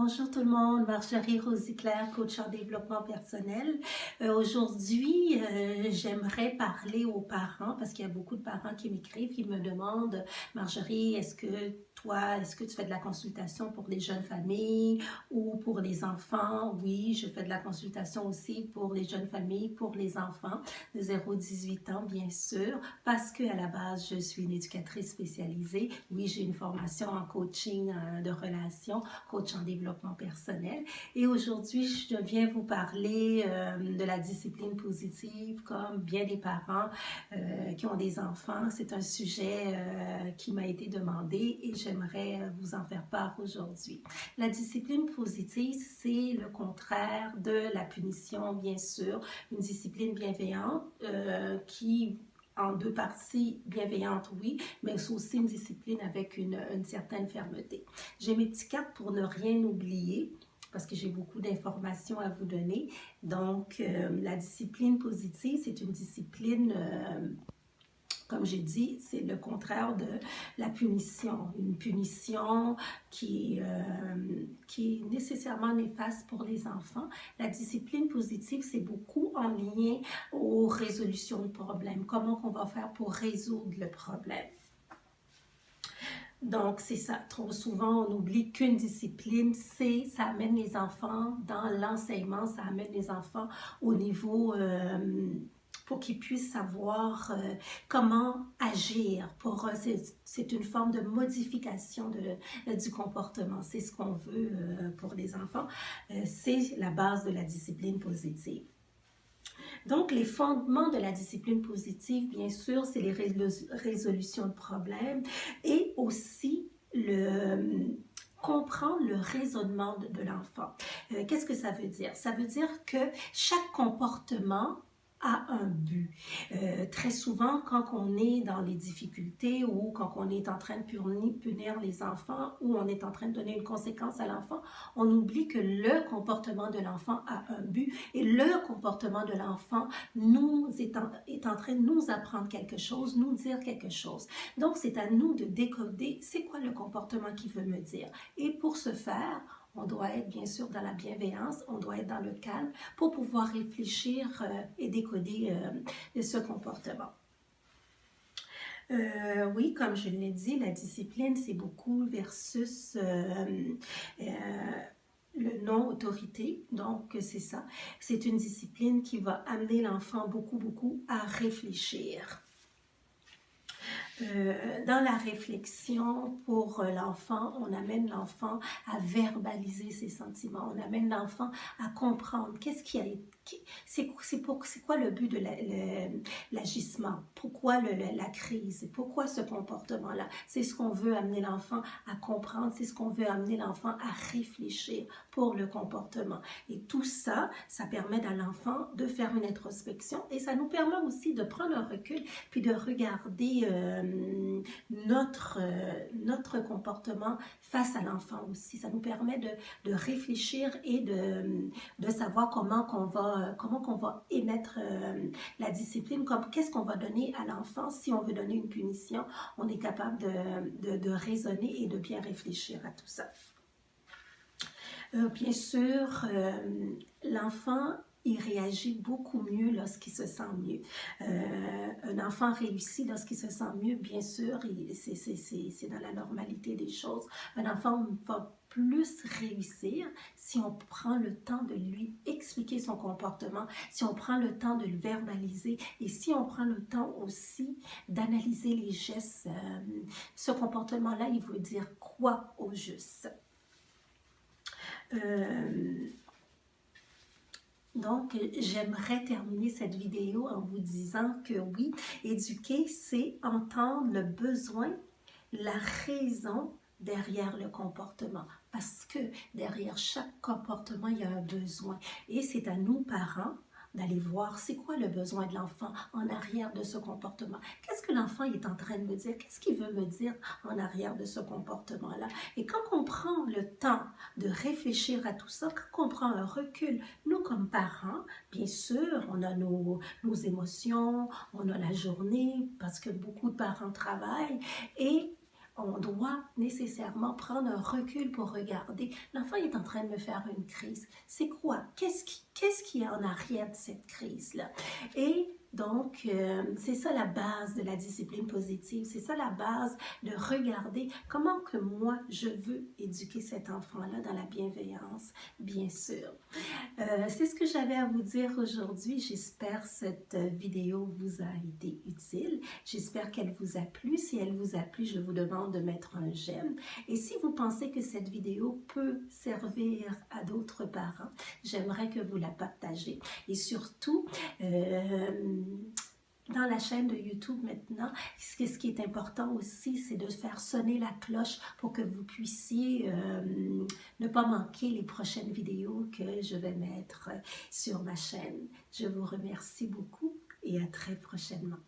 Bonjour tout le monde, Marjorie Rosiclair, coach en développement personnel. Aujourd'hui, j'aimerais parler aux parents parce qu'il y a beaucoup de parents qui m'écrivent, qui me demandent, Marjorie, est-ce que tu fais de la consultation pour les jeunes familles ou pour les enfants? Oui, je fais de la consultation aussi pour les jeunes familles, pour les enfants de 0 à 18 ans, bien sûr, parce qu'à la base, je suis une éducatrice spécialisée. Oui, j'ai une formation en coaching de relations, coach en développement personnel. Et aujourd'hui, je viens vous parler de la discipline positive, comme bien des parents qui ont des enfants. C'est un sujet qui m'a été demandé et j'aimerais vous en faire part aujourd'hui. La discipline positive, c'est le contraire de la punition, bien sûr. Une discipline bienveillante qui en deux parties bienveillantes, oui, mais c'est aussi une discipline avec une certaine fermeté. J'ai mes petites cartes pour ne rien oublier parce que j'ai beaucoup d'informations à vous donner. Donc, la discipline positive, c'est une discipline comme j'ai dit, c'est le contraire de la punition. Une punition qui est nécessairement néfaste pour les enfants. La discipline positive, c'est beaucoup en lien aux résolutions de problèmes. Comment on va faire pour résoudre le problème? Donc, c'est ça. Trop souvent, on oublie qu'une discipline, ça amène les enfants dans l'enseignement, ça amène les enfants au niveau... pour qu'ils puissent savoir comment agir. Pour eux, c'est une forme de modification du comportement. C'est ce qu'on veut pour les enfants. C'est la base de la discipline positive. Donc, les fondements de la discipline positive, bien sûr, c'est les résolutions de problèmes et aussi comprendre le raisonnement de l'enfant. Qu'est-ce que ça veut dire? Ça veut dire que chaque comportement a un but. Très souvent, quand on est dans les difficultés ou quand on est en train de punir les enfants ou on est en train de donner une conséquence à l'enfant, on oublie que le comportement de l'enfant a un but et le comportement de l'enfant est en train de nous apprendre quelque chose, nous dire quelque chose. Donc, c'est à nous de décoder c'est quoi le comportement qu'il veut me dire. Et pour ce faire, on doit être bien sûr dans la bienveillance, on doit être dans le calme pour pouvoir réfléchir et décoder ce comportement. Oui, comme je l'ai dit, la discipline, c'est beaucoup versus le non-autorité. Donc, c'est ça. C'est une discipline qui va amener l'enfant beaucoup à réfléchir. Dans la réflexion pour l'enfant, on amène l'enfant à verbaliser ses sentiments, on amène l'enfant à comprendre qu'est-ce qui a été, c'est quoi le but de l'agissement, pourquoi la crise, pourquoi ce comportement-là. C'est ce qu'on veut amener l'enfant à comprendre, c'est ce qu'on veut amener l'enfant à réfléchir pour le comportement. Et tout ça, ça permet à l'enfant de faire une introspection et ça nous permet aussi de prendre un recul puis de regarder notre comportement face à l'enfant aussi. Ça nous permet de réfléchir et de savoir comment qu'on va émettre la discipline, qu'est-ce qu'on va donner à l'enfant si on veut donner une punition. On est capable de raisonner et de bien réfléchir à tout ça. Bien sûr, l'enfant il réagit beaucoup mieux lorsqu'il se sent mieux. Un enfant réussit lorsqu'il se sent mieux, bien sûr, c'est dans la normalité des choses. Un enfant va plus réussir si on prend le temps de lui expliquer son comportement, si on prend le temps de le verbaliser et si on prend le temps aussi d'analyser les gestes. Ce comportement-là, il veut dire quoi au juste? Donc, j'aimerais terminer cette vidéo en vous disant que oui, éduquer, c'est entendre le besoin, la raison derrière le comportement. Parce que derrière chaque comportement, il y a un besoin. Et c'est à nous, parents, d'aller voir c'est quoi le besoin de l'enfant en arrière de ce comportement. Qu'est-ce que l'enfant est en train de me dire? Qu'est-ce qu'il veut me dire en arrière de ce comportement-là? Et quand on prend le temps de réfléchir à tout ça, quand on prend un recul, nous comme parents, bien sûr, on a nos émotions, on a la journée parce que beaucoup de parents travaillent et on doit nécessairement prendre un recul pour regarder. L'enfant est en train de me faire une crise. C'est quoi? Qu'est-ce qui est en arrière de cette crise-là? Et donc, c'est ça la base de la discipline positive. C'est ça la base de regarder comment que moi, je veux éduquer cet enfant-là dans la bienveillance, bien sûr. C'est ce que j'avais à vous dire aujourd'hui. J'espère que cette vidéo vous a été utile. J'espère qu'elle vous a plu. Si elle vous a plu, je vous demande de mettre un j'aime. Et si vous pensez que cette vidéo peut servir à d'autres parents, j'aimerais que vous la partagez. Et surtout, dans la chaîne de YouTube maintenant, ce qui est important aussi, c'est de faire sonner la cloche pour que vous puissiez ne pas manquer les prochaines vidéos que je vais mettre sur ma chaîne. Je vous remercie beaucoup et à très prochainement.